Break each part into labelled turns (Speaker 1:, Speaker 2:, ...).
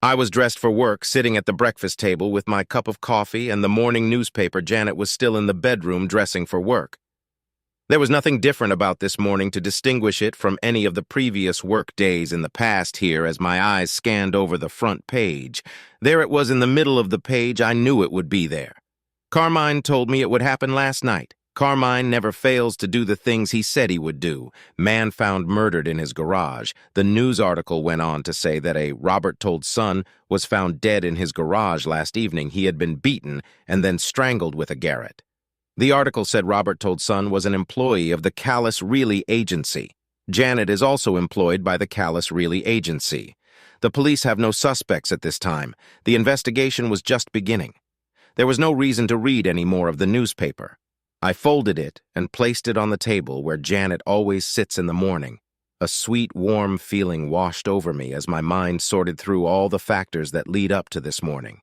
Speaker 1: I was dressed for work, sitting at the breakfast table with my cup of coffee and the morning newspaper. Janet was still in the bedroom dressing for work. There was nothing different about this morning to distinguish it from any of the previous work days in the past here as my eyes scanned over the front page. There it was in the middle of the page. I knew it would be there. Carmine told me it would happen last night. Carmine never fails to do the things he said he would do. Man found murdered in his garage. The news article went on to say that a Robert Told son was found dead in his garage last evening. He had been beaten and then strangled with a garrote. The article said Robert Told son was an employee of the Callis Reilly Agency. Janet is also employed by the Callis Reilly Agency. The police have no suspects at this time. The investigation was just beginning. There was no reason to read any more of the newspaper. I folded it and placed it on the table where Janet always sits in the morning. A sweet, warm feeling washed over me as my mind sorted through all the factors that lead up to this morning.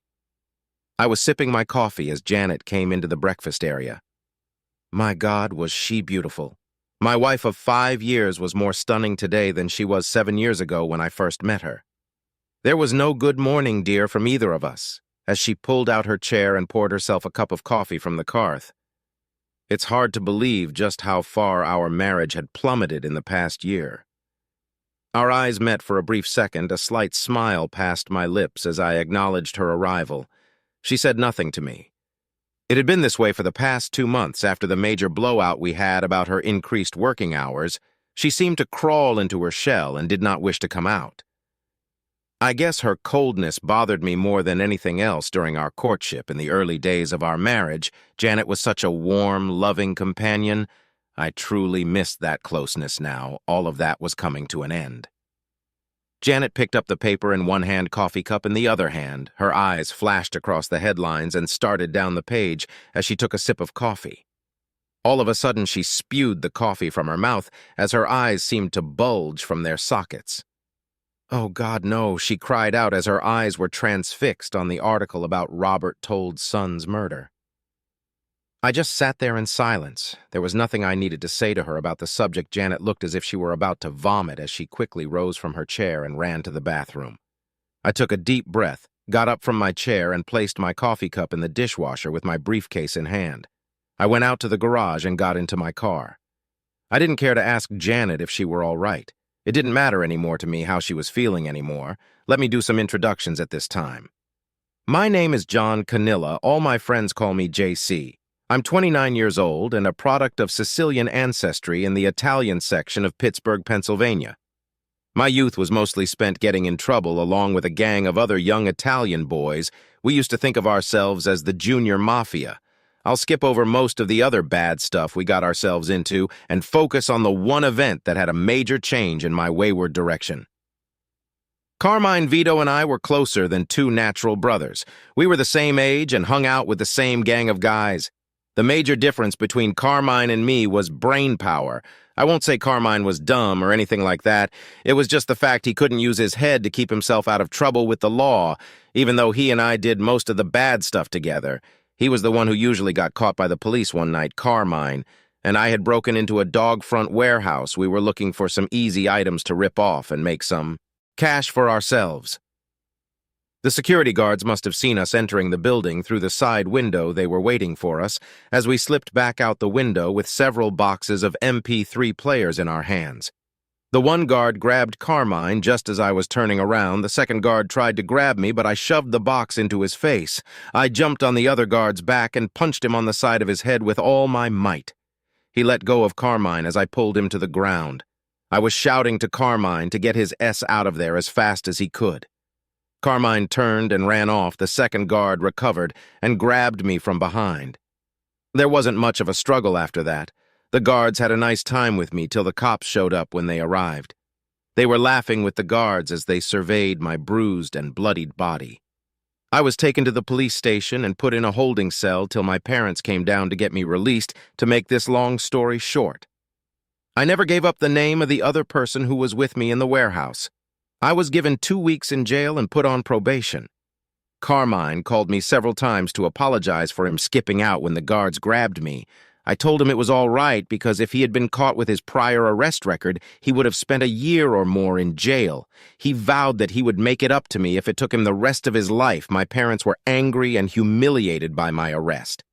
Speaker 1: I was sipping my coffee as Janet came into the breakfast area. My God, was she beautiful. My wife of 5 years was more stunning today than she was 7 years ago when I first met her. There was no good morning, dear, from either of us, as she pulled out her chair and poured herself a cup of coffee from the hearth. It's hard to believe just how far our marriage had plummeted in the past year. Our eyes met for a brief second. A slight smile passed my lips as I acknowledged her arrival. She said nothing to me. It had been this way for the past 2 months after the major blowout we had about her increased working hours. She seemed to crawl into her shell and did not wish to come out. I guess her coldness bothered me more than anything else during our courtship in the early days of our marriage. Janet was such a warm, loving companion. I truly missed that closeness now. All of that was coming to an end. Janet picked up the paper in one hand, coffee cup in the other hand. Her eyes flashed across the headlines and started down the page as she took a sip of coffee. All of a sudden, she spewed the coffee from her mouth as her eyes seemed to bulge from their sockets. "Oh, God, no," she cried out as her eyes were transfixed on the article about Robert Told son's murder. I just sat there in silence. There was nothing I needed to say to her about the subject. Janet looked as if she were about to vomit as she quickly rose from her chair and ran to the bathroom. I took a deep breath, got up from my chair, and placed my coffee cup in the dishwasher with my briefcase in hand. I went out to the garage and got into my car. I didn't care to ask Janet if she were all right. It didn't matter anymore to me how she was feeling anymore. Let me do some introductions at this time. My name is John Canilla. All my friends call me JC. I'm 29 years old and a product of Sicilian ancestry in the Italian section of Pittsburgh, Pennsylvania. My youth was mostly spent getting in trouble along with a gang of other young Italian boys. We used to think of ourselves as the junior mafia. I'll skip over most of the other bad stuff we got ourselves into and focus on the one event that had a major change in my wayward direction. Carmine, Vito, and I were closer than two natural brothers. We were the same age and hung out with the same gang of guys. The major difference between Carmine and me was brain power. I won't say Carmine was dumb or anything like that. It was just the fact he couldn't use his head to keep himself out of trouble with the law, even though he and I did most of the bad stuff together. He was the one who usually got caught by the police one night, Carmine, and I had broken into a dog-front warehouse. We were looking for some easy items to rip off and make some cash for ourselves. The security guards must have seen us entering the building through the side window. They were waiting for us as we slipped back out the window with several boxes of MP3 players in our hands. The one guard grabbed Carmine just as I was turning around. The second guard tried to grab me, but I shoved the box into his face. I jumped on the other guard's back and punched him on the side of his head with all my might. He let go of Carmine as I pulled him to the ground. I was shouting to Carmine to get his S out of there as fast as he could. Carmine turned and ran off. The second guard recovered and grabbed me from behind. There wasn't much of a struggle after that. The guards had a nice time with me till the cops showed up when they arrived. They were laughing with the guards as they surveyed my bruised and bloodied body. I was taken to the police station and put in a holding cell till my parents came down to get me released. To make this long story short, I never gave up the name of the other person who was with me in the warehouse. I was given 2 weeks in jail and put on probation. Carmine called me several times to apologize for him skipping out when the guards grabbed me. I told him it was all right because if he had been caught with his prior arrest record, he would have spent a year or more in jail. He vowed that he would make it up to me if it took him the rest of his life. My parents were angry and humiliated by my arrest.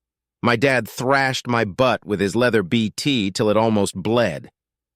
Speaker 1: My dad thrashed my butt with his leather BT till it almost bled.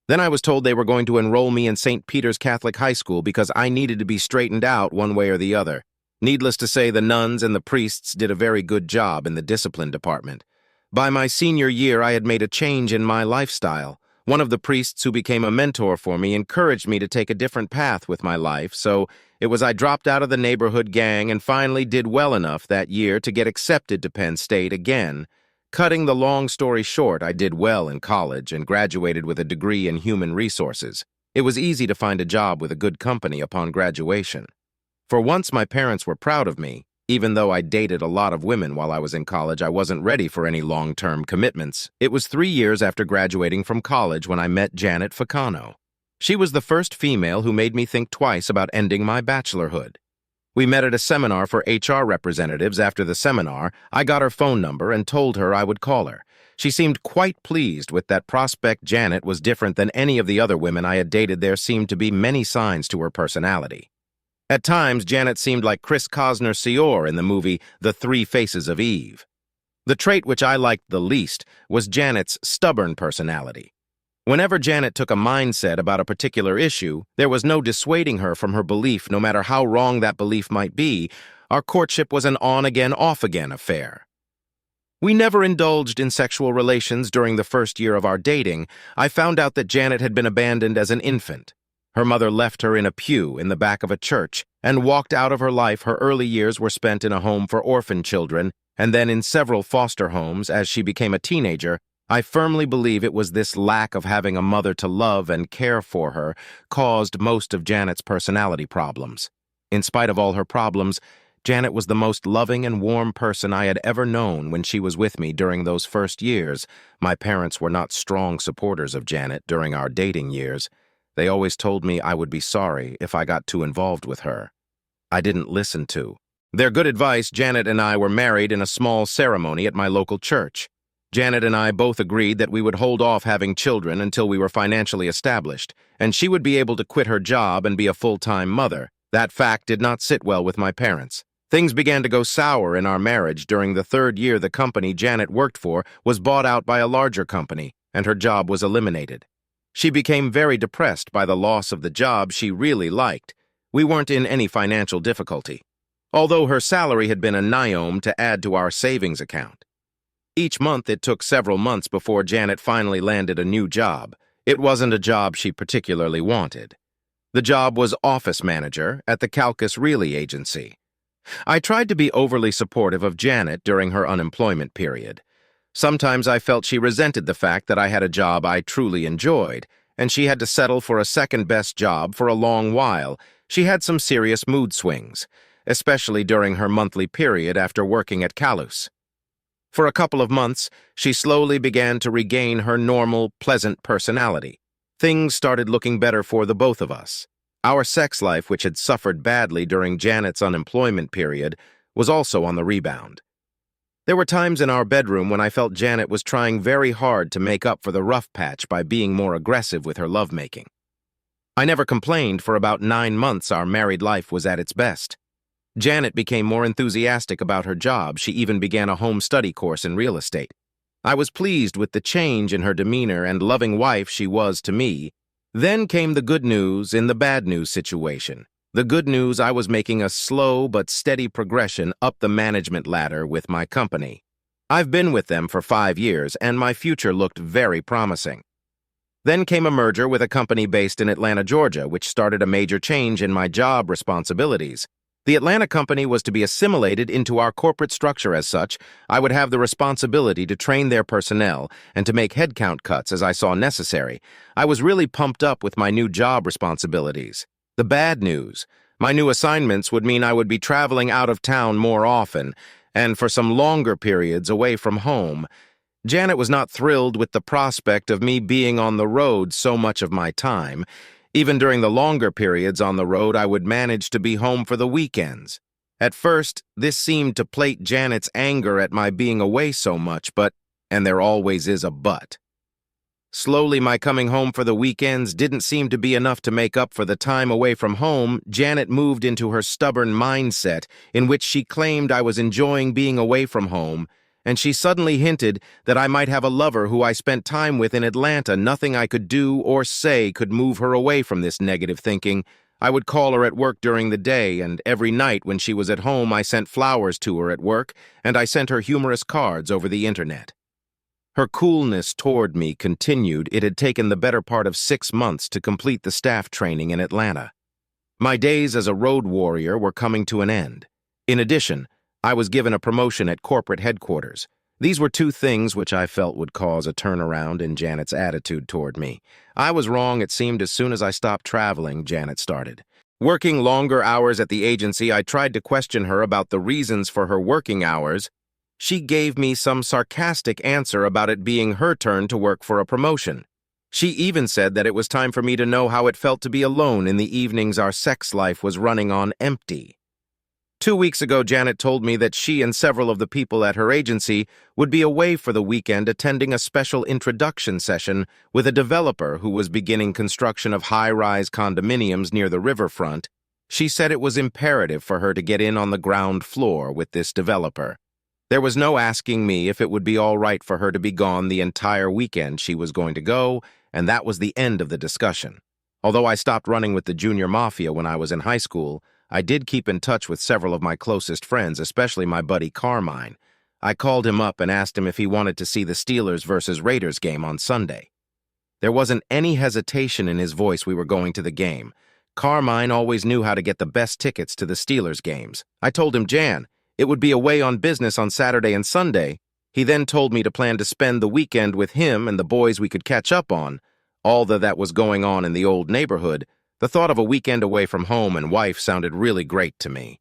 Speaker 1: Then I was told they were going to enroll me in St. Peter's Catholic High School because I needed to be straightened out one way or the other. Needless to say, the nuns and the priests did a very good job in the discipline department. By my senior year, I had made a change in my lifestyle. One of the priests who became a mentor for me encouraged me to take a different path with my life, so I dropped out of the neighborhood gang and finally did well enough that year to get accepted to Penn State again. Cutting the long story short, I did well in college and graduated with a degree in human resources. It was easy to find a job with a good company upon graduation. For once, my parents were proud of me. Even though I dated a lot of women while I was in college, I wasn't ready for any long-term commitments. It was 3 years after graduating from college when I met Janet Ficano. She was the first female who made me think twice about ending my bachelorhood. We met at a seminar for HR representatives. After the seminar, I got her phone number and told her I would call her. She seemed quite pleased with that prospect. Janet was different than any of the other women I had dated. There seemed to be many signs to her personality. At times, Janet seemed like Chris Costner-Seor in the movie The Three Faces of Eve. The trait which I liked the least was Janet's stubborn personality. Whenever Janet took a mindset about a particular issue, there was no dissuading her from her belief, no matter how wrong that belief might be. Our courtship was an on-again, off-again affair. We never indulged in sexual relations during the first year of our dating. I found out that Janet had been abandoned as an infant. Her mother left her in a pew in the back of a church and walked out of her life. Her early years were spent in a home for orphan children and then in several foster homes as she became a teenager. I firmly believe it was this lack of having a mother to love and care for her caused most of Janet's personality problems. In spite of all her problems, Janet was the most loving and warm person I had ever known when she was with me during those first years. My parents were not strong supporters of Janet during our dating years. They always told me I would be sorry if I got too involved with her. I didn't listen to their good advice. Janet and I were married in a small ceremony at my local church. Janet and I both agreed that we would hold off having children until we were financially established, and she would be able to quit her job and be a full-time mother. That fact did not sit well with my parents. Things began to go sour in our marriage. During the 3rd year, the company Janet worked for was bought out by a larger company, and her job was eliminated. She became very depressed by the loss of the job she really liked. We weren't in any financial difficulty, although her salary had been a niome to add to our savings account. Each month, it took several months before Janet finally landed a new job. It wasn't a job she particularly wanted. The job was office manager at the Calcas Really agency. I tried to be overly supportive of Janet during her unemployment period. Sometimes I felt she resented the fact that I had a job I truly enjoyed, and she had to settle for a second-best job for a long while. She had some serious mood swings, especially during her monthly period after working at Calus. For a couple of months, she slowly began to regain her normal, pleasant personality. Things started looking better for the both of us. Our sex life, which had suffered badly during Janet's unemployment period, was also on the rebound. There were times in our bedroom when I felt Janet was trying very hard to make up for the rough patch by being more aggressive with her lovemaking. I never complained. For about 9 months, our married life was at its best. Janet became more enthusiastic about her job. She even began a home study course in real estate. I was pleased with the change in her demeanor and loving wife she was to me. Then came the good news in the bad news situation. The good news: I was making a slow but steady progression up the management ladder with my company. I've been with them for 5 years, and my future looked very promising. Then came a merger with a company based in Atlanta, Georgia, which started a major change in my job responsibilities. The Atlanta company was to be assimilated into our corporate structure. As such, I would have the responsibility to train their personnel and to make headcount cuts as I saw necessary. I was really pumped up with my new job responsibilities. The bad news: my new assignments would mean I would be traveling out of town more often, and for some longer periods away from home. Janet was not thrilled with the prospect of me being on the road so much of my time. Even during the longer periods on the road, I would manage to be home for the weekends. At first, this seemed to plate Janet's anger at my being away so much, but And there always is a but. Slowly, my coming home for the weekends didn't seem to be enough to make up for the time away from home. Janet moved into her stubborn mindset, in which she claimed I was enjoying being away from home, and she suddenly hinted that I might have a lover who I spent time with in Atlanta. Nothing I could do or say could move her away from this negative thinking. I would call her at work during the day, and every night when she was at home I sent flowers to her at work, and I sent her humorous cards over the internet. Her coolness toward me continued. It had taken the better part of 6 months to complete the staff training in Atlanta. My days as a road warrior were coming to an end. In addition, I was given a promotion at corporate headquarters. These were two things which I felt would cause a turnaround in Janet's attitude toward me. I was wrong, it seemed. As soon as I stopped traveling, Janet started working longer hours at the agency. I tried to question her about the reasons for her working hours. She gave me some sarcastic answer about it being her turn to work for a promotion. She even said that it was time for me to know how it felt to be alone in the evenings. Our sex life was running on empty. 2 weeks ago, Janet told me that she and several of the people at her agency would be away for the weekend attending a special introduction session with a developer who was beginning construction of high-rise condominiums near the riverfront. She said it was imperative for her to get in on the ground floor with this developer. There was no asking me if it would be all right for her to be gone the entire weekend. She was going to go, and that was the end of the discussion. Although I stopped running with the junior mafia when I was in high school, I did keep in touch with several of my closest friends, especially my buddy Carmine. I called him up and asked him if he wanted to see the Steelers versus Raiders game on Sunday. There wasn't any hesitation in his voice. We were going to the game. Carmine always knew how to get the best tickets to the Steelers games. I told him, Jan, it would be away on business on Saturday and Sunday. He then told me to plan to spend the weekend with him and the boys we could catch up on. All that was going on in the old neighborhood, the thought of a weekend away from home and wife sounded really great to me.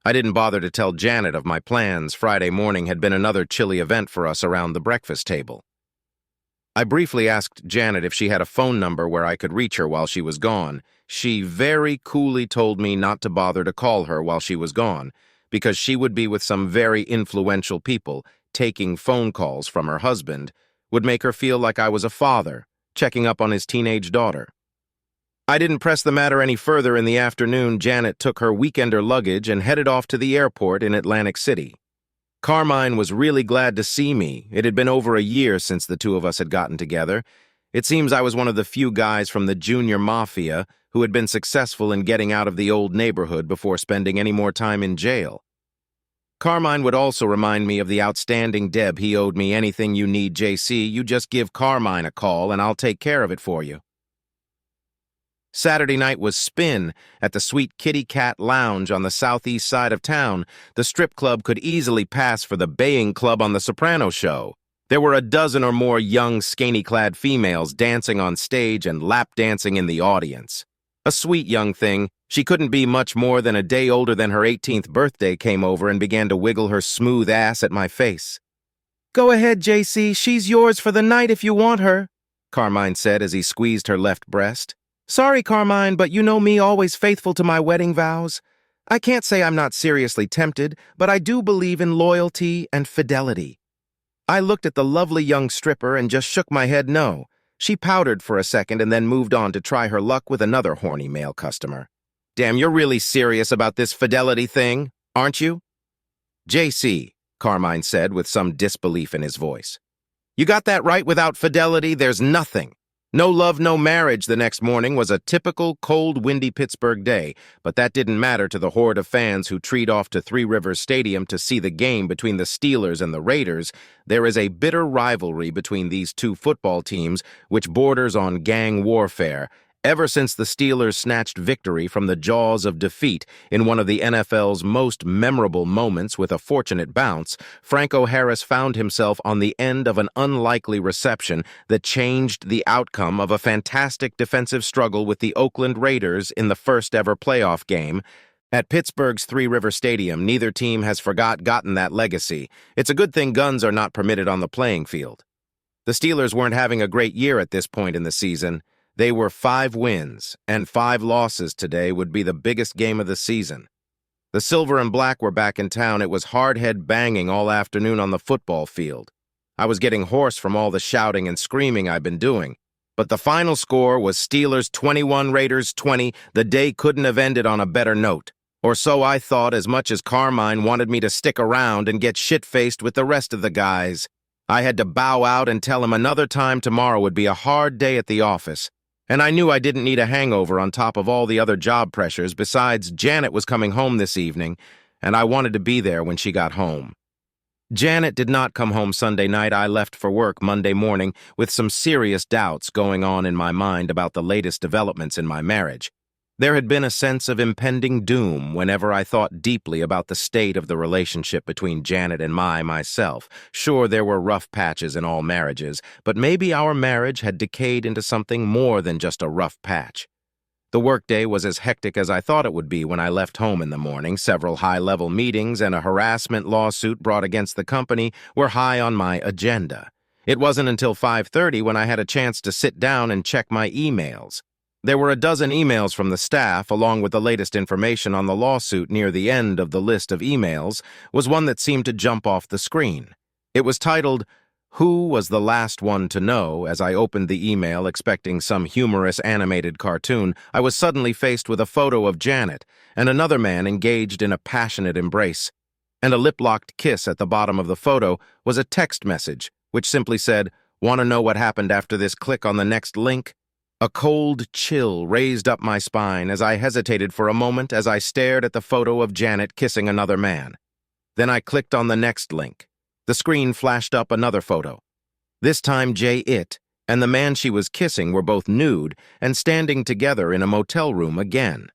Speaker 1: I didn't bother to tell Janet of my plans. Friday morning had been another chilly event for us around the breakfast table. I briefly asked Janet if she had a phone number where I could reach her while she was gone. She very coolly told me not to bother to call her while she was gone, because she would be with some very influential people. Taking phone calls from her husband would make her feel like I was a father, checking up on his teenage daughter. I didn't press the matter any further. In the afternoon, Janet took her weekender luggage and headed off to the airport in Atlantic City. Carmine was really glad to see me. It had been over a year since the two of us had gotten together. It seems I was one of the few guys from the junior mafia who had been successful in getting out of the old neighborhood before spending any more time in jail. Carmine would also remind me of the outstanding debt he owed me. Anything you need, JC, you just give Carmine a call and I'll take care of it for you. Saturday night was spin at the Sweet Kitty Cat Lounge on the southeast side of town. The strip club could easily pass for the baying club on The Soprano show. There were a dozen or more young, skinny-clad females dancing on stage and lap dancing in the audience. A sweet young thing, she couldn't be much more than a day older than her 18th birthday, came over and began to wiggle her smooth ass at my face. "Go ahead, JC, she's yours for the night if you want her," Carmine said as he squeezed her left breast. "Sorry, Carmine, but you know me, always faithful to my wedding vows. I can't say I'm not seriously tempted, but I do believe in loyalty and fidelity." I looked at the lovely young stripper and just shook my head no. She powdered for a second and then moved on to try her luck with another horny male customer. "Damn, you're really serious about this fidelity thing, aren't you?" "JC," Carmine said with some disbelief in his voice. "You got that right. Without fidelity, there's nothing. No love, no marriage." The next morning was a typical cold, windy Pittsburgh day, but that didn't matter to the horde of fans who treed off to Three Rivers Stadium to see the game between the Steelers and the Raiders. There is a bitter rivalry between these two football teams, which borders on gang warfare. Ever since the Steelers snatched victory from the jaws of defeat in one of the NFL's most memorable moments with a fortunate bounce, Franco Harris found himself on the end of an unlikely reception that changed the outcome of a fantastic defensive struggle with the Oakland Raiders in the first-ever playoff game. At Pittsburgh's Three River Stadium, neither team has forgotten that legacy. It's a good thing guns are not permitted on the playing field. The Steelers weren't having a great year at this point in the season. They were 5 wins, and 5 losses today would be the biggest game of the season. The silver and black were back in town. It was hard head banging all afternoon on the football field. I was getting hoarse from all the shouting and screaming I'd been doing. But the final score was Steelers 21, Raiders 20. The day couldn't have ended on a better note. Or so I thought, as much as Carmine wanted me to stick around and get shit-faced with the rest of the guys. I had to bow out and tell him another time tomorrow would be a hard day at the office. And I knew I didn't need a hangover on top of all the other job pressures. Besides, Janet was coming home this evening, and I wanted to be there when she got home. Janet did not come home Sunday night. I left for work Monday morning with some serious doubts going on in my mind about the latest developments in my marriage. There had been a sense of impending doom whenever I thought deeply about the state of the relationship between Janet and myself. Sure, there were rough patches in all marriages, but maybe our marriage had decayed into something more than just a rough patch. The workday was as hectic as I thought it would be when I left home in the morning. Several high-level meetings and a harassment lawsuit brought against the company were high on my agenda. It wasn't until 5:30 when I had a chance to sit down and check my emails. There were a dozen emails from the staff, along with the latest information on the lawsuit. Near the end of the list of emails was one that seemed to jump off the screen. It was titled, "Who Was the Last One to Know?" As I opened the email expecting some humorous animated cartoon, I was suddenly faced with a photo of Janet and another man engaged in a passionate embrace. And a lip-locked kiss at the bottom of the photo was a text message, which simply said, "Want to know what happened after this? Click on the next link." A cold chill raised up my spine as I hesitated for a moment as I stared at the photo of Janet kissing another man. Then I clicked on the next link. The screen flashed up another photo. This time It and the man she was kissing were both nude and standing together in a motel room again.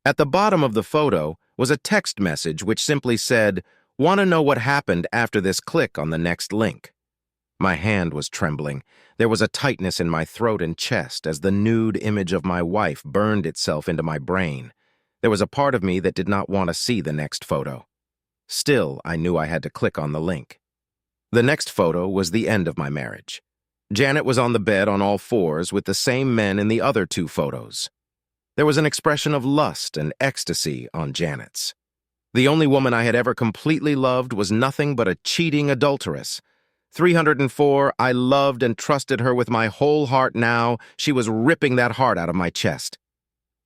Speaker 1: At the bottom of the photo was a text message which simply said, "Want to know what happened after this? Click on the next link." My hand was trembling. There was a tightness in my throat and chest as the nude image of my wife burned itself into my brain. There was a part of me that did not want to see the next photo. Still, I knew I had to click on the link. The next photo was the end of my marriage. Janet was on the bed on all fours with the same men in the other two photos. There was an expression of lust and ecstasy on Janet's. The only woman I had ever completely loved was nothing but a cheating adulteress. 304, I loved and trusted her with my whole heart. Now she was ripping that heart out of my chest.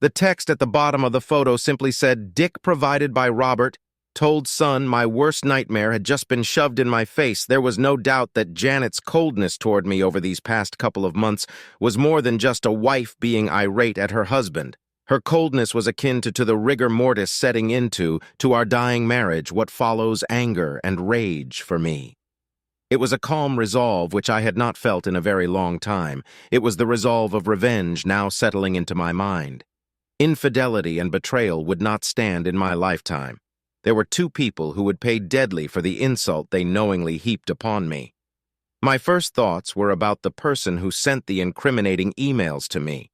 Speaker 1: The text at the bottom of the photo simply said, "Dick provided by Robert. Told son my worst nightmare had just been shoved in my face." There was no doubt that Janet's coldness toward me over these past couple of months was more than just a wife being irate at her husband. Her coldness was akin to the rigor mortis setting into, to our dying marriage, what follows anger and rage for me. It was a calm resolve which I had not felt in a very long time. It was the resolve of revenge now settling into my mind. Infidelity and betrayal would not stand in my lifetime. There were two people who would pay deadly for the insult they knowingly heaped upon me. My first thoughts were about the person who sent the incriminating emails to me.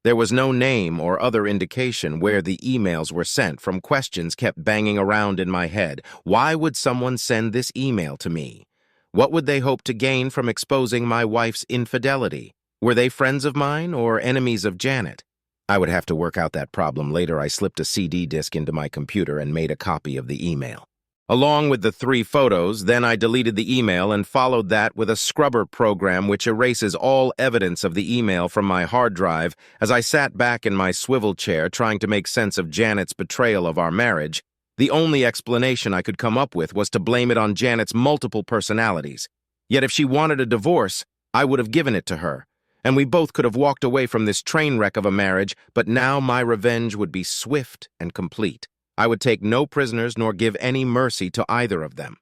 Speaker 1: There was no name or other indication where the emails were sent. From questions kept banging around in my head. Why would someone send this email to me? What would they hope to gain from exposing my wife's infidelity? Were they friends of mine or enemies of Janet? I would have to work out that problem later. I slipped a CD disc into my computer and made a copy of the email. Along with the 3 photos, then I deleted the email and followed that with a scrubber program which erases all evidence of the email from my hard drive. As I sat back in my swivel chair trying to make sense of Janet's betrayal of our marriage, the only explanation I could come up with was to blame it on Janet's multiple personalities. Yet if she wanted a divorce, I would have given it to her, and we both could have walked away from this train wreck of a marriage. But now my revenge would be swift and complete. I would take no prisoners nor give any mercy to either of them.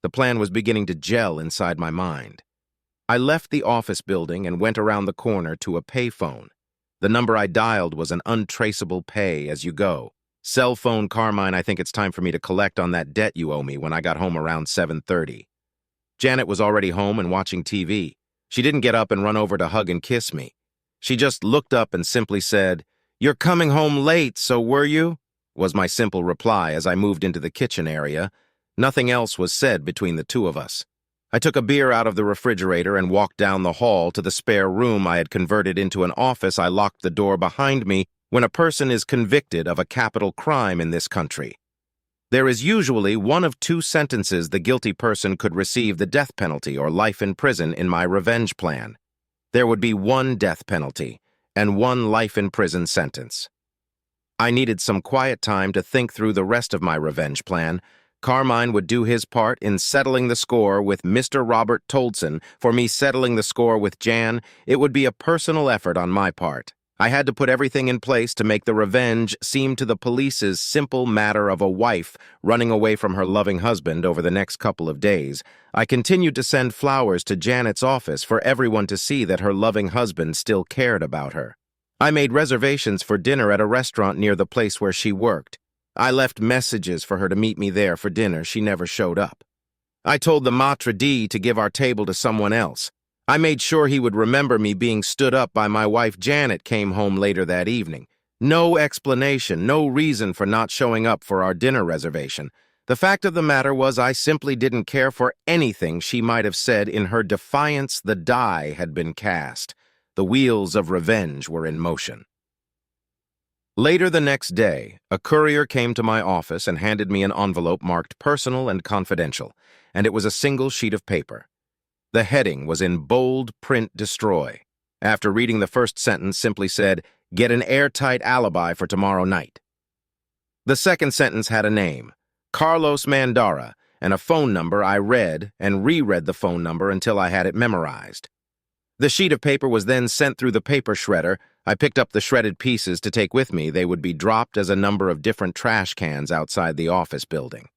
Speaker 1: The plan was beginning to gel inside my mind. I left the office building and went around the corner to a payphone. The number I dialed was an untraceable pay-as-you-go. "Cell phone, Carmine, I think it's time for me to collect on that debt you owe me," when I got home around 7:30. Janet was already home and watching TV. She didn't get up and run over to hug and kiss me. She just looked up and simply said, "You're coming home late, so were you?" was my simple reply as I moved into the kitchen area. Nothing else was said between the two of us. I took a beer out of the refrigerator and walked down the hall to the spare room I had converted into an office. I locked the door behind me. When a person is convicted of a capital crime in this country, There is usually one of two sentences the guilty person could receive the death penalty or life in prison in my revenge plan. There would be one death penalty and one life in prison sentence. I needed some quiet time to think through the rest of my revenge plan. Carmine would do his part in settling the score with Mr. Robert Toldson. For me settling the score with Jan, it would be a personal effort on my part. I had to put everything in place to make the revenge seem to the police's simple matter of a wife running away from her loving husband over the next couple of days. I continued to send flowers to Janet's office for everyone to see that her loving husband still cared about her. I made reservations for dinner at a restaurant near the place where she worked. I left messages for her to meet me there for dinner. She never showed up. I told the maitre d' to give our table to someone else. I made sure he would remember me being stood up by my wife Janet came home later that evening. No explanation, no reason for not showing up for our dinner reservation. The fact of the matter was I simply didn't care for anything she might have said. In her defiance, the die had been cast. The wheels of revenge were in motion. Later the next day, a courier came to my office and handed me an envelope marked personal and confidential, and it was a single sheet of paper. The heading was in bold print destroy. After reading the first sentence simply said, "Get an airtight alibi for tomorrow night." The second sentence had a name, Carlos Mandara, and a phone number. I read and reread the phone number until I had it memorized. The sheet of paper was then sent through the paper shredder. I picked up the shredded pieces to take with me. They would be dropped as a number of different trash cans outside the office building.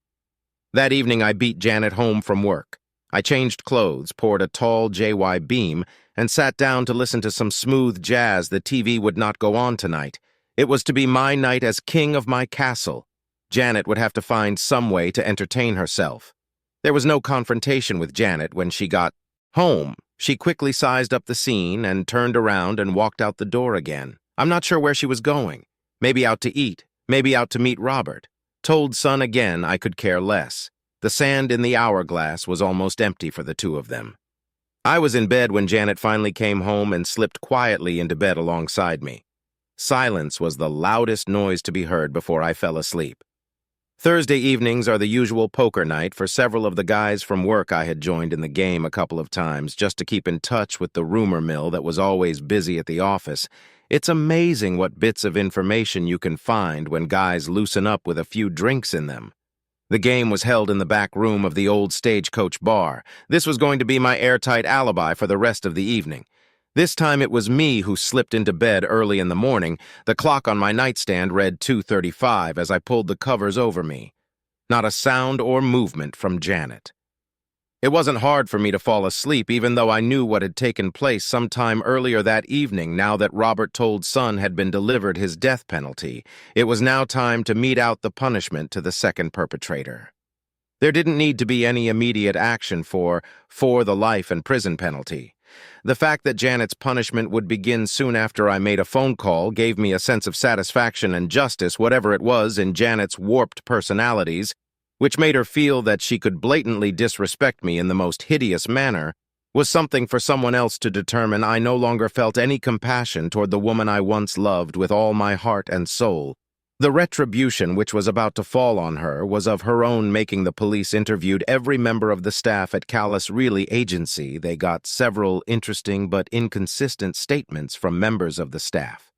Speaker 1: That evening I beat Janet home from work. I changed clothes, poured a tall JY Beam, and sat down to listen to some smooth jazz. The TV would not go on tonight. It was to be my night as king of my castle. Janet would have to find some way to entertain herself. There was no confrontation with Janet when she got home. She quickly sized up the scene and turned around and walked out the door again. I'm not sure where she was going. Maybe out to eat, maybe out to meet Robert. Told son again I could care less. The sand in the hourglass was almost empty for the two of them. I was in bed when Janet finally came home and slipped quietly into bed alongside me. Silence was the loudest noise to be heard before I fell asleep. Thursday evenings are the usual poker night for several of the guys from work. I had joined in the game a couple of times just to keep in touch with the rumor mill that was always busy at the office. It's amazing what bits of information you can find when guys loosen up with a few drinks in them. The game was held in the back room of the old Stagecoach bar. This was going to be my airtight alibi for the rest of the evening. This time it was me who slipped into bed early in the morning. The clock on my nightstand read 2:35 as I pulled the covers over me. Not a sound or movement from Janet. It wasn't hard for me to fall asleep, even though I knew what had taken place sometime earlier that evening. Now that Robert told son had been delivered his death penalty, it was now time to mete out the punishment to the second perpetrator. There didn't need to be any immediate action for the life and prison penalty. The fact that Janet's punishment would begin soon after I made a phone call gave me a sense of satisfaction and justice, whatever it was in Janet's warped personalities, which made her feel that she could blatantly disrespect me in the most hideous manner, was something for someone else to determine. I no longer felt any compassion toward the woman I once loved with all my heart and soul. The retribution which was about to fall on her was of her own making. The police interviewed every member of the staff at Callis Reilly Agency. They got several interesting but inconsistent statements from members of the staff.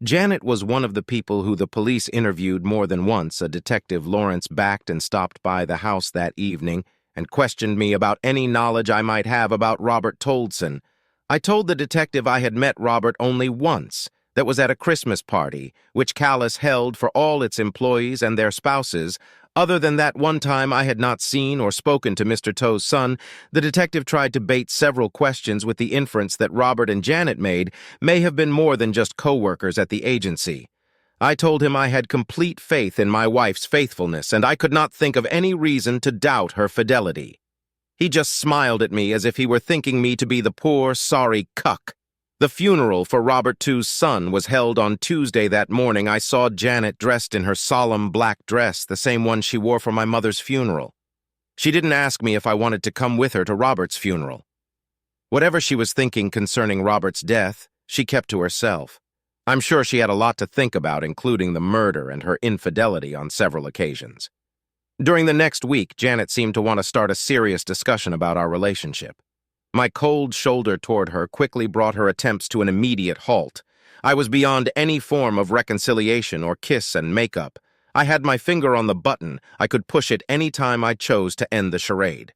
Speaker 1: Janet was one of the people who the police interviewed more than once. A detective, Lawrence, backed and stopped by the house that evening and questioned me about any knowledge I might have about Robert Toldson. I told the detective I had met Robert only once. That was at a Christmas party, which Callis held for all its employees and their spouses. Other than that one time I had not seen or spoken to Mr. Toe's son. The detective tried to bait several questions with the inference that Robert and Janet made may have been more than just co-workers at the agency. I told him I had complete faith in my wife's faithfulness, and I could not think of any reason to doubt her fidelity. He just smiled at me as if he were thinking me to be the poor, sorry cuck. The funeral for Robert Two's son was held on Tuesday that morning. I saw Janet dressed in her solemn black dress, the same one she wore for my mother's funeral. She didn't ask me if I wanted to come with her to Robert's funeral. Whatever she was thinking concerning Robert's death, she kept to herself. I'm sure she had a lot to think about, including the murder and her infidelity on several occasions. During the next week, Janet seemed to want to start a serious discussion about our relationship. My cold shoulder toward her quickly brought her attempts to an immediate halt. I was beyond any form of reconciliation or kiss and makeup. I had my finger on the button. I could push it any time I chose to end the charade.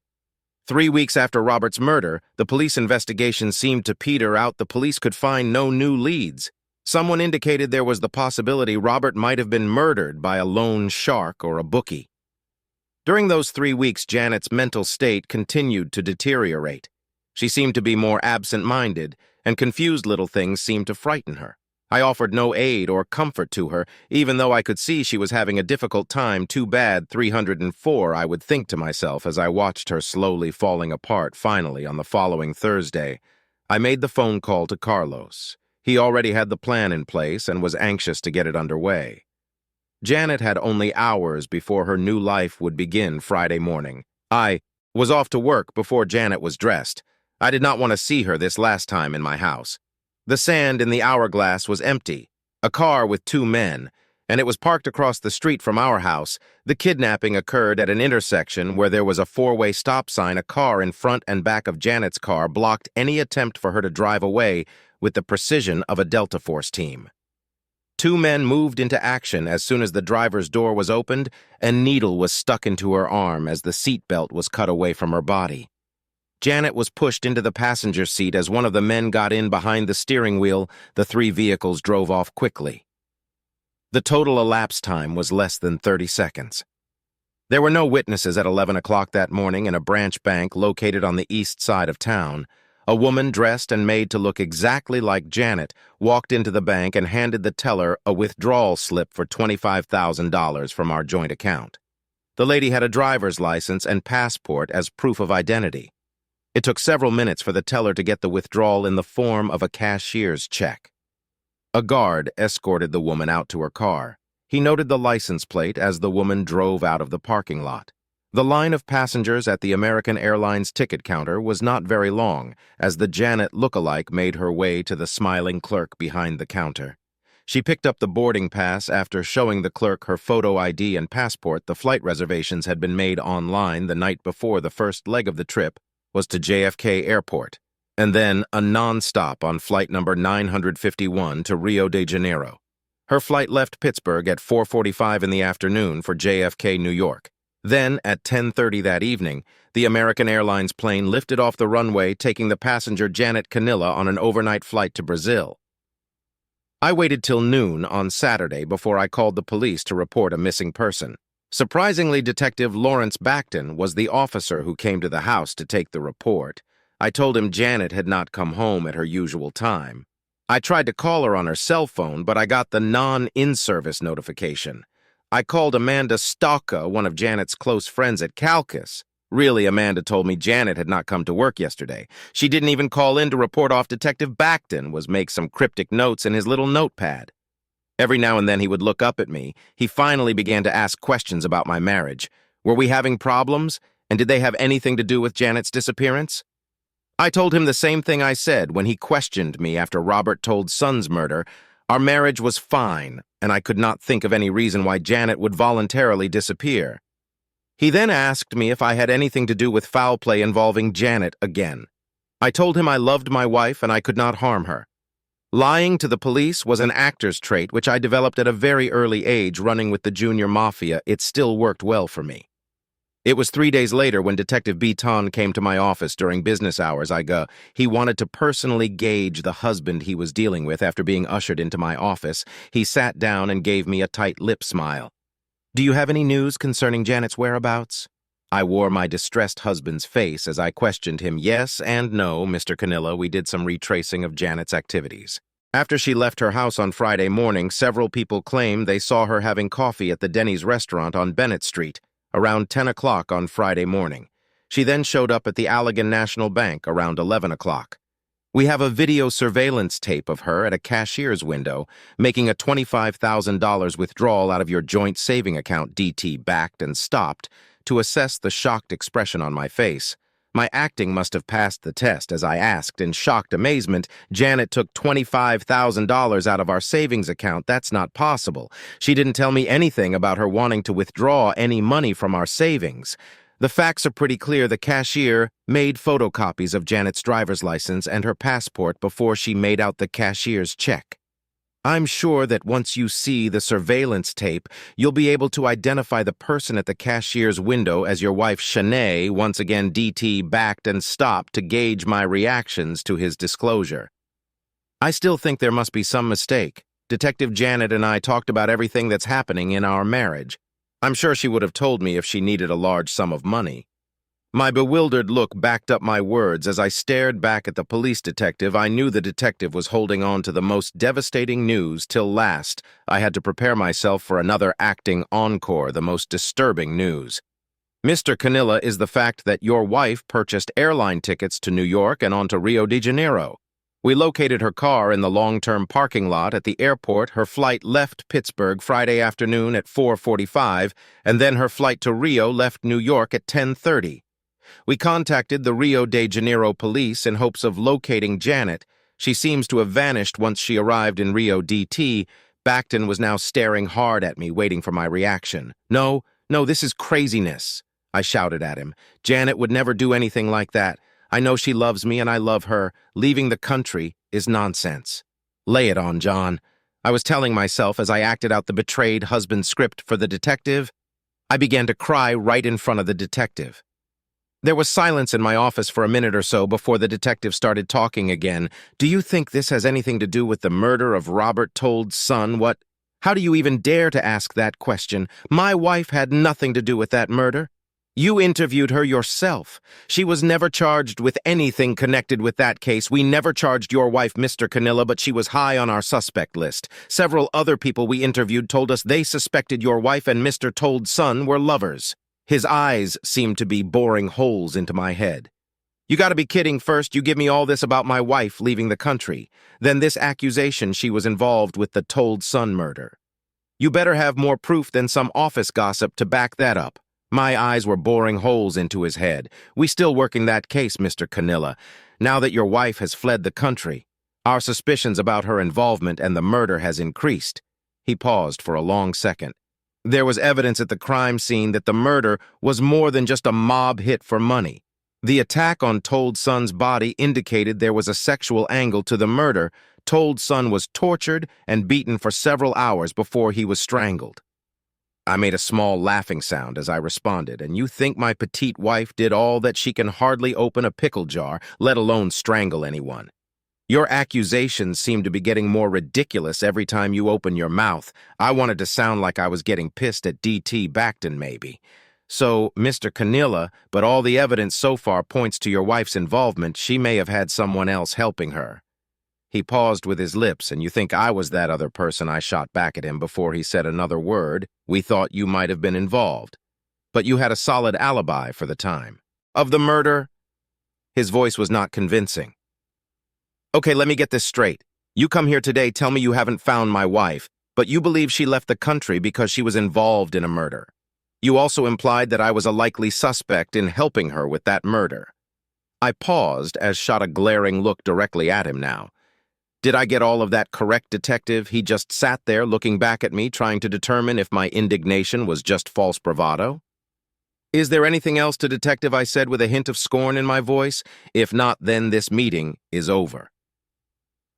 Speaker 1: 3 weeks after Robert's murder, the police investigation seemed to peter out. The police could find no new leads. Someone indicated there was the possibility Robert might have been murdered by a loan shark or a bookie. During those 3 weeks, Janet's mental state continued to deteriorate. She seemed to be more absent-minded, and confused little things seemed to frighten her. I offered no aid or comfort to her, even though I could see she was having a difficult time. Too bad 304, I would think to myself as I watched her slowly falling apart. Finally, on the following Thursday, I made the phone call to Carlos. He already had the plan in place and was anxious to get it underway. Janet had only hours before her new life would begin Friday morning. I was off to work before Janet was dressed. I did not want to see her this last time in my house. The sand in the hourglass was empty, a car with 2 men, and it was parked across the street from our house. The kidnapping occurred at an intersection where there was a 4-way stop sign. A car in front and back of Janet's car blocked any attempt for her to drive away with the precision of a Delta Force team. 2 men moved into action as soon as the driver's door was opened. A needle was stuck into her arm as the seatbelt was cut away from her body. Janet was pushed into the passenger seat as one of the men got in behind the steering wheel. The 3 vehicles drove off quickly. The total elapsed time was less than 30 seconds. There were no witnesses at 11 o'clock that morning in a branch bank located on the east side of town. A woman dressed and made to look exactly like Janet walked into the bank and handed the teller a withdrawal slip for $25,000 from our joint account. The lady had a driver's license and passport as proof of identity. It took several minutes for the teller to get the withdrawal in the form of a cashier's check. A guard escorted the woman out to her car. He noted the license plate as the woman drove out of the parking lot. The line of passengers at the American Airlines ticket counter was not very long, as the Janet look-alike made her way to the smiling clerk behind the counter. She picked up the boarding pass after showing the clerk her photo ID and passport. The flight reservations had been made online the night before. The first leg of the trip was to JFK Airport, and then a non-stop on flight number 951 to Rio de Janeiro. Her flight left Pittsburgh at 4:45 in the afternoon for JFK, New York. Then, at 10:30 that evening, the American Airlines plane lifted off the runway, taking the passenger Janet Canilla on an overnight flight to Brazil. I waited till noon on Saturday before I called the police to report a missing person. Surprisingly, Detective Lawrence Backton was the officer who came to the house to take the report. I told him Janet had not come home at her usual time. I tried to call her on her cell phone, but I got the non-in-service notification. I called Amanda Stocka, one of Janet's close friends at Calcus. Really, Amanda told me Janet had not come to work yesterday. She didn't even call in to report off. Detective Backton was make some cryptic notes in his little notepad. Every now and then he would look up at me. He finally began to ask questions about my marriage. Were we having problems? And did they have anything to do with Janet's disappearance? I told him the same thing I said when he questioned me after Robert told Son's murder. Our marriage was fine, and I could not think of any reason why Janet would voluntarily disappear. He then asked me if I had anything to do with foul play involving Janet again. I told him I loved my wife and I could not harm her. Lying to the police was an actor's trait which I developed at a very early age running with the junior mafia. It still worked well for me. It was 3 days later when Detective Beaton came to my office during business hours. He wanted to personally gauge the husband he was dealing with. After being ushered into my office, he sat down and gave me a tight lip smile. "Do you have any news concerning Janet's whereabouts?" I wore my distressed husband's face as I questioned him. "Yes and no, Mr. Canilla. We did some retracing of Janet's activities. After she left her house on Friday morning, several people claimed they saw her having coffee at the Denny's restaurant on Bennett Street around 10 o'clock on Friday morning. She then showed up at the Allegan National Bank around 11 o'clock. We have a video surveillance tape of her at a cashier's window making a $25,000 withdrawal out of your joint saving account." DT backed and stopped to assess the shocked expression on my face. My acting must have passed the test as I asked in shocked amazement, "Janet took $25,000 out of our savings account. That's not possible. She didn't tell me anything about her wanting to withdraw any money from our savings." The facts are pretty clear. The cashier made photocopies of Janet's driver's license and her passport before she made out the cashier's check. I'm sure that once you see the surveillance tape, you'll be able to identify the person at the cashier's window as your wife Shanae. Once again, DT backed and stopped to gauge my reactions to his disclosure. I still think there must be some mistake. Detective Janet and I talked about everything that's happening in our marriage. I'm sure she would have told me if she needed a large sum of money. My bewildered look backed up my words. As I stared back at the police detective, I knew the detective was holding on to the most devastating news till last. I had to prepare myself for another acting encore, the most disturbing news. Mr. Canilla, is the fact that your wife purchased airline tickets to New York and on to Rio de Janeiro. We located her car in the long-term parking lot at the airport. Her flight left Pittsburgh Friday afternoon at 4:45, and then her flight to Rio left New York at 10:30. We contacted the Rio de Janeiro police in hopes of locating Janet. She seems to have vanished once she arrived in Rio DT. Backton was now staring hard at me, waiting for my reaction. No, this is craziness," I shouted at him. "Janet would never do anything like that. I know she loves me and I love her. Leaving the country is nonsense." "Lay it on, John," I was telling myself as I acted out the betrayed husband script for the detective. I began to cry right in front of the detective. There was silence in my office for a minute or so before the detective started talking again. "Do you think this has anything to do with the murder of Robert Told's son? What? How do you even dare to ask that question? My wife had nothing to do with that murder. You interviewed her yourself. She was never charged with anything connected with that case. We never charged your wife, Mr. Canilla, but she was high on our suspect list. Several other people we interviewed told us they suspected your wife and Mr. Told's son were lovers." His eyes seemed to be boring holes into my head. "You gotta be kidding. First, you give me all this about my wife leaving the country. Then this accusation she was involved with the Told son murder. You better have more proof than some office gossip to back that up." My eyes were boring holes into his head. "We still working that case, Mr. Canilla. Now that your wife has fled the country, our suspicions about her involvement and the murder has increased." He paused for a long second. "There was evidence at the crime scene that the murder was more than just a mob hit for money. The attack on Told's son's body indicated there was a sexual angle to the murder. Told's son was tortured and beaten for several hours before he was strangled." I made a small laughing sound as I responded. "And you think my petite wife did all that? She can hardly open a pickle jar, let alone strangle anyone. Your accusations seem to be getting more ridiculous every time you open your mouth." I wanted to sound like I was getting pissed at DT Backton, maybe. "So, Mr. Canilla, but all the evidence so far points to your wife's involvement. She may have had someone else helping her." He paused with his lips. "And you think I was that other person?" I shot back at him before he said another word. "We thought you might have been involved. But you had a solid alibi for the time." "Of the murder?" His voice was not convincing. "Okay, let me get this straight. You come here today, tell me you haven't found my wife, but you believe she left the country because she was involved in a murder. You also implied that I was a likely suspect in helping her with that murder." I paused as shot a glaring look directly at him now. Did I get all of that correct, detective? He just sat there looking back at me, trying to determine if my indignation was just false bravado. "Is there anything else to detective?" I said with a hint of scorn in my voice. "If not, then this meeting is over."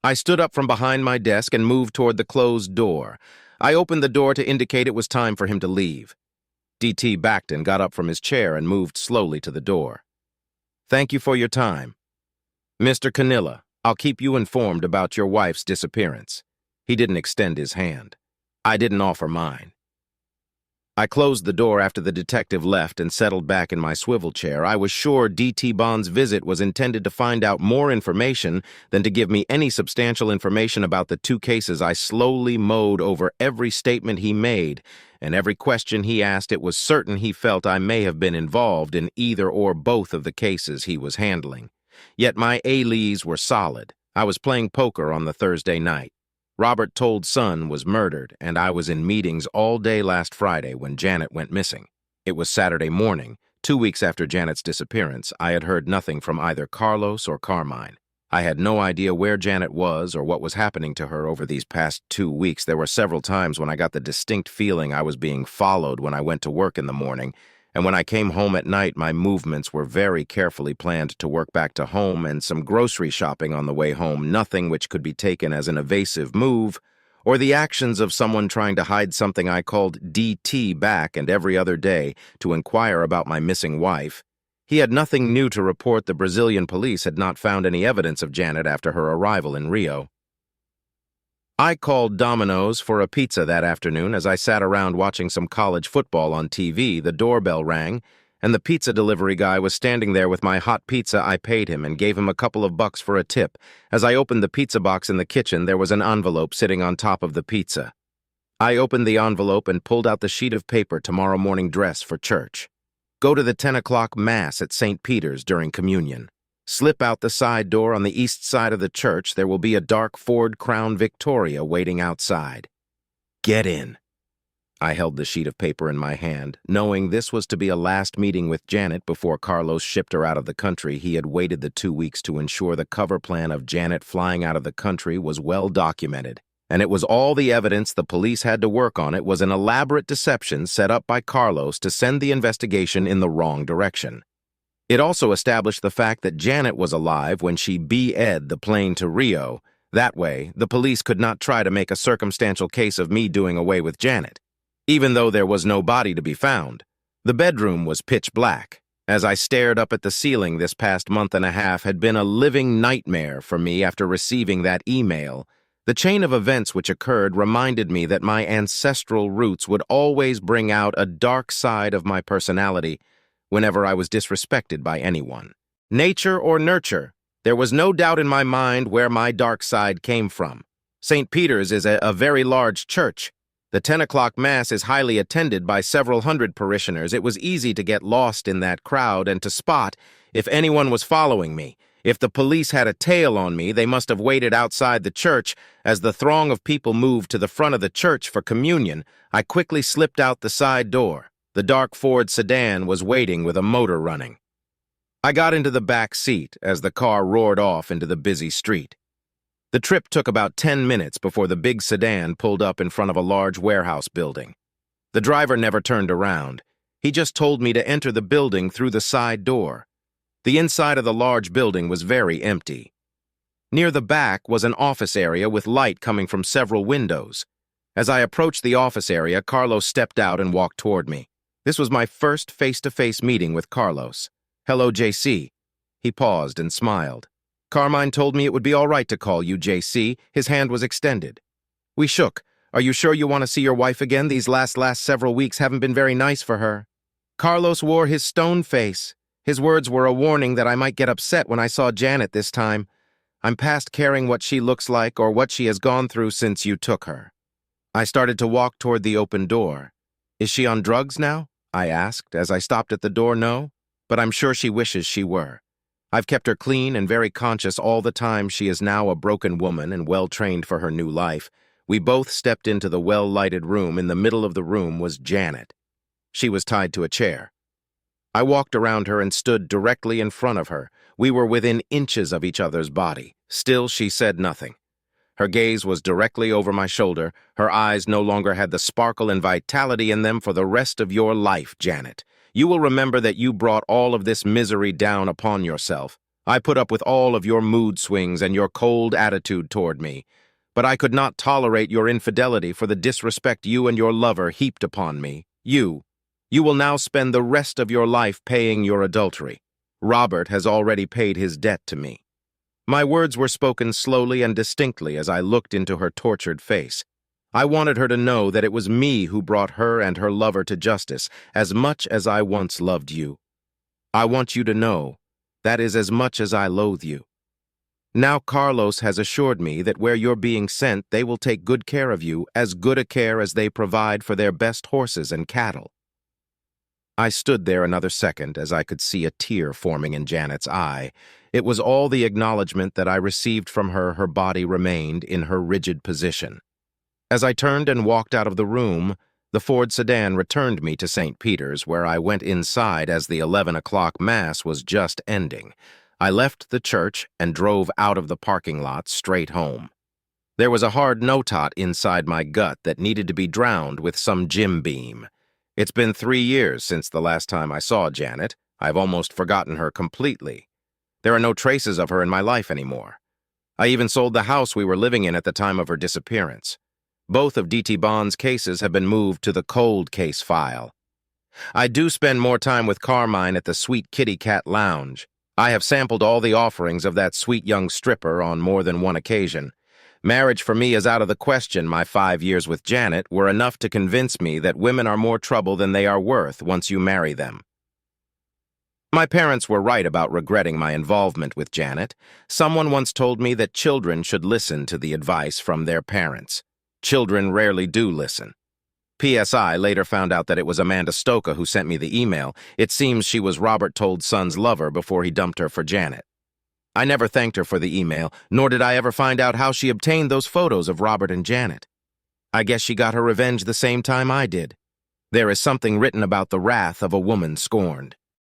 Speaker 1: I stood up from behind my desk and moved toward the closed door. I opened the door to indicate it was time for him to leave. DT Backton got up from his chair and moved slowly to the door. "Thank you for your time. Mr. Canilla, I'll keep you informed about your wife's disappearance." He didn't extend his hand. I didn't offer mine. I closed the door after the detective left and settled back in my swivel chair. I was sure D.T. Bond's visit was intended to find out more information than to give me any substantial information about the two cases. I slowly mowed over every statement he made, and every question he asked. It was certain he felt I may have been involved in either or both of the cases he was handling. Yet my alibis were solid. I was playing poker on the Thursday night. Robert Told's son was murdered, and I was in meetings all day last Friday when Janet went missing. It was Saturday morning. 2 weeks after Janet's disappearance, I had heard nothing from either Carlos or Carmine. I had no idea where Janet was or what was happening to her over these past 2 weeks. There were several times when I got the distinct feeling I was being followed when I went to work in the morning, and when I came home at night, my movements were very carefully planned to work back to home and some grocery shopping on the way home, nothing which could be taken as an evasive move, or the actions of someone trying to hide something I called DT back and every other day to inquire about my missing wife. He had nothing new to report. The Brazilian police had not found any evidence of Janet after her arrival in Rio. I called Domino's for a pizza that afternoon. As I sat around watching some college football on TV, the doorbell rang, and the pizza delivery guy was standing there with my hot pizza. I paid him and gave him a couple of bucks for a tip. As I opened the pizza box in the kitchen, there was an envelope sitting on top of the pizza. I opened the envelope and pulled out the sheet of paper. Tomorrow morning dress for church. Go to the 10 o'clock Mass at St. Peter's during communion. Slip out the side door on the east side of the church. There will be a dark Ford Crown Victoria waiting outside. Get in. I held the sheet of paper in my hand, knowing this was to be a last meeting with Janet before Carlos shipped her out of the country. He had waited the 2 weeks to ensure the cover plan of Janet flying out of the country was well documented, and it was all the evidence the police had to work on. It was an elaborate deception set up by Carlos to send the investigation in the wrong direction. It also established the fact that Janet was alive when she BE'd the plane to Rio. That way, the police could not try to make a circumstantial case of me doing away with Janet. Even though there was no body to be found, the bedroom was pitch black. As I stared up at the ceiling, this past month and a half had been a living nightmare for me after receiving that email. The chain of events which occurred reminded me that my ancestral roots would always bring out a dark side of my personality whenever I was disrespected by anyone. Nature or nurture, there was no doubt in my mind where my dark side came from. St. Peter's is a very large church. The 10 o'clock Mass is highly attended by several hundred parishioners. It was easy to get lost in that crowd and to spot if anyone was following me. If the police had a tail on me, they must have waited outside the church. As the throng of people moved to the front of the church for communion, I quickly slipped out the side door. The dark Ford sedan was waiting with a motor running. I got into the back seat as the car roared off into the busy street. The trip took about 10 minutes before the big sedan pulled up in front of a large warehouse building. The driver never turned around. He just told me to enter the building through the side door. The inside of the large building was very empty. Near the back was an office area with light coming from several windows. As I approached the office area, Carlos stepped out and walked toward me. This was my first face-to-face meeting with Carlos. Hello, JC. He paused and smiled. Carmine told me it would be all right to call you JC. His hand was extended. We shook. Are you sure you want to see your wife again? These last several weeks haven't been very nice for her. Carlos wore his stone face. His words were a warning that I might get upset when I saw Janet this time. I'm past caring what she looks like or what she has gone through since you took her. I started to walk toward the open door. Is she on drugs now? I asked as I stopped at the door. No, but I'm sure she wishes she were. I've kept her clean and very conscious all the time. She is now a broken woman and well-trained for her new life. We both stepped into the well-lighted room. In the middle of the room was Janet. She was tied to a chair. I walked around her and stood directly in front of her. We were within inches of each other's body. Still, she said nothing. Her gaze was directly over my shoulder. Her eyes no longer had the sparkle and vitality in them. For the rest of your life, Janet, you will remember that you brought all of this misery down upon yourself. I put up with all of your mood swings and your cold attitude toward me. But I could not tolerate your infidelity for the disrespect you and your lover heaped upon me. You will now spend the rest of your life paying your adultery. Robert has already paid his debt to me. My words were spoken slowly and distinctly as I looked into her tortured face. I wanted her to know that it was me who brought her and her lover to justice, as much as I once loved you. I want you to know that is as much as I loathe you. Now Carlos has assured me that where you're being sent, they will take good care of you, as good a care as they provide for their best horses and cattle. I stood there another second as I could see a tear forming in Janet's eye. It was all the acknowledgement that I received from her. Her body remained in her rigid position. As I turned and walked out of the room, The Ford sedan returned me to St. Peter's, where I went inside as the 11 o'clock Mass was just ending. I left the church and drove out of the parking lot straight home. There was a hard no-tot inside my gut that needed to be drowned with some Jim Beam. It's been 3 years since the last time I saw Janet. I've almost forgotten her completely. There are no traces of her in my life anymore. I even sold the house we were living in at the time of her disappearance. Both of D.T. Bond's cases have been moved to the cold case file. I do spend more time with Carmine at the Sweet Kitty Cat Lounge. I have sampled all the offerings of that sweet young stripper on more than one occasion. Marriage for me is out of the question. My 5 years with Janet were enough to convince me that women are more trouble than they are worth once you marry them. My parents were right about regretting my involvement with Janet. Someone once told me that children should listen to the advice from their parents. Children rarely do listen. PSI later found out that it was Amanda Stoka who sent me the email. It seems she was Robert Told's son's lover before he dumped her for Janet. I never thanked her for the email, nor did I ever find out how she obtained those photos of Robert and Janet. I guess she got her revenge the same time I did. There is something written about the wrath of a woman scorned.